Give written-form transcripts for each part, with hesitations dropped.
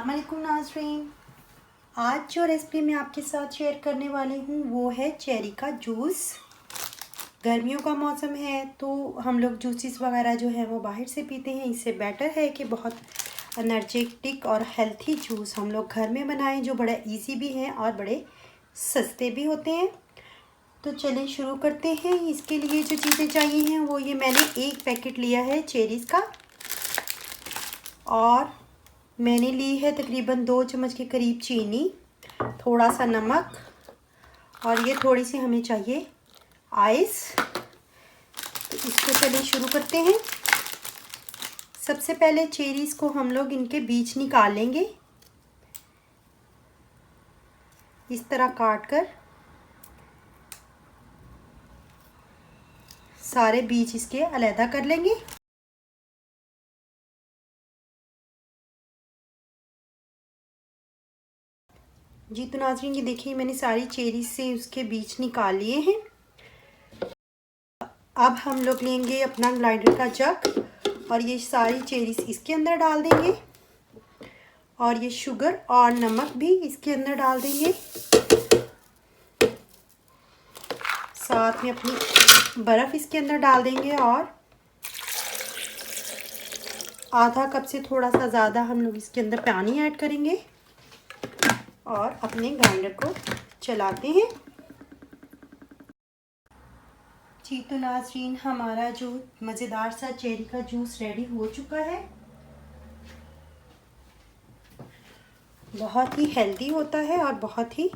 अस्सलाम वालेकुम नाज़रीन। आज जो रेसिपी मैं आपके साथ शेयर करने वाली हूँ वो है चेरी का जूस। गर्मियों का मौसम है तो हम लोग जूसेस वगैरह जो है वो बाहर से पीते हैं। इससे बेटर है कि बहुत एनर्जेटिक और हेल्थी जूस हम लोग घर में बनाएं जो बड़ा इजी भी हैं और बड़े सस्ते भी होते हैं। तो चलिए शुरू करते हैं। इसके लिए जो चीज़ें चाहिए हैं वो ये मैंने एक पैकेट लिया है चेरीज़ का, और मैंने ली है तकरीबन 2 चम्मच के करीब चीनी, थोड़ा सा नमक, और ये थोड़ी सी हमें चाहिए आइस। तो इसको चलिए शुरू करते हैं। सबसे पहले चेरीज़ को हम लोग इनके बीज निकाल लेंगे, इस तरह काट कर सारे बीज इसके अलग कर लेंगे। जी तो नाज़रीन ये देखिए मैंने सारी चेरी से उसके बीज निकाल लिए हैं। अब हम लोग लेंगे अपना ग्राइंडर का जग और ये सारी चेरीज इसके अंदर डाल देंगे, और ये शुगर और नमक भी इसके अंदर डाल देंगे। साथ में अपनी बर्फ़ इसके अंदर डाल देंगे, और आधा कप से थोड़ा सा ज़्यादा हम लोग इसके अंदर पानी ऐड करेंगे और अपने ग्राइंडर को चलाते हैं। जी तो नाज़रीन हमारा जो मज़ेदार सा चेरी का जूस रेडी हो चुका है। बहुत ही हेल्दी होता है और बहुत ही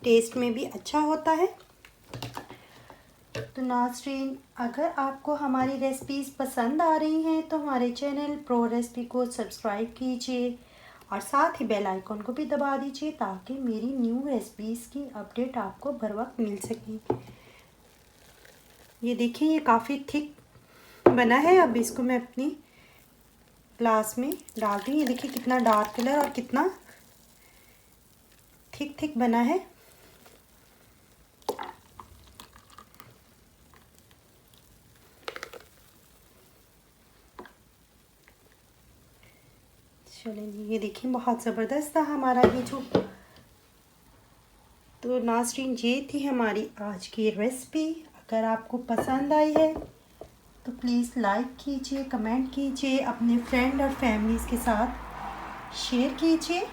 टेस्ट में भी अच्छा होता है। तो नाज़रीन अगर आपको हमारी रेसिपीज़ पसंद आ रही हैं तो हमारे चैनल प्रो रेसिपी को सब्सक्राइब कीजिए और साथ ही बेल आइकन को भी दबा दीजिए ताकि मेरी न्यू रेसिपीज़ की अपडेट आपको बर वक्त मिल सके। ये देखिए ये काफ़ी थिक बना है। अब इसको मैं अपनी ग्लास में डाल दूँ। ये देखिए कितना डार्क कलर और कितना थिक बना है। चलिए ये देखिए बहुत ज़बरदस्त था हमारा ये जो। तो नाज़रीन ये थी हमारी आज की रेसिपी। अगर आपको पसंद आई है तो प्लीज़ लाइक कीजिए, कमेंट कीजिए, अपने फ्रेंड और फैमिलीज़ के साथ शेयर कीजिए।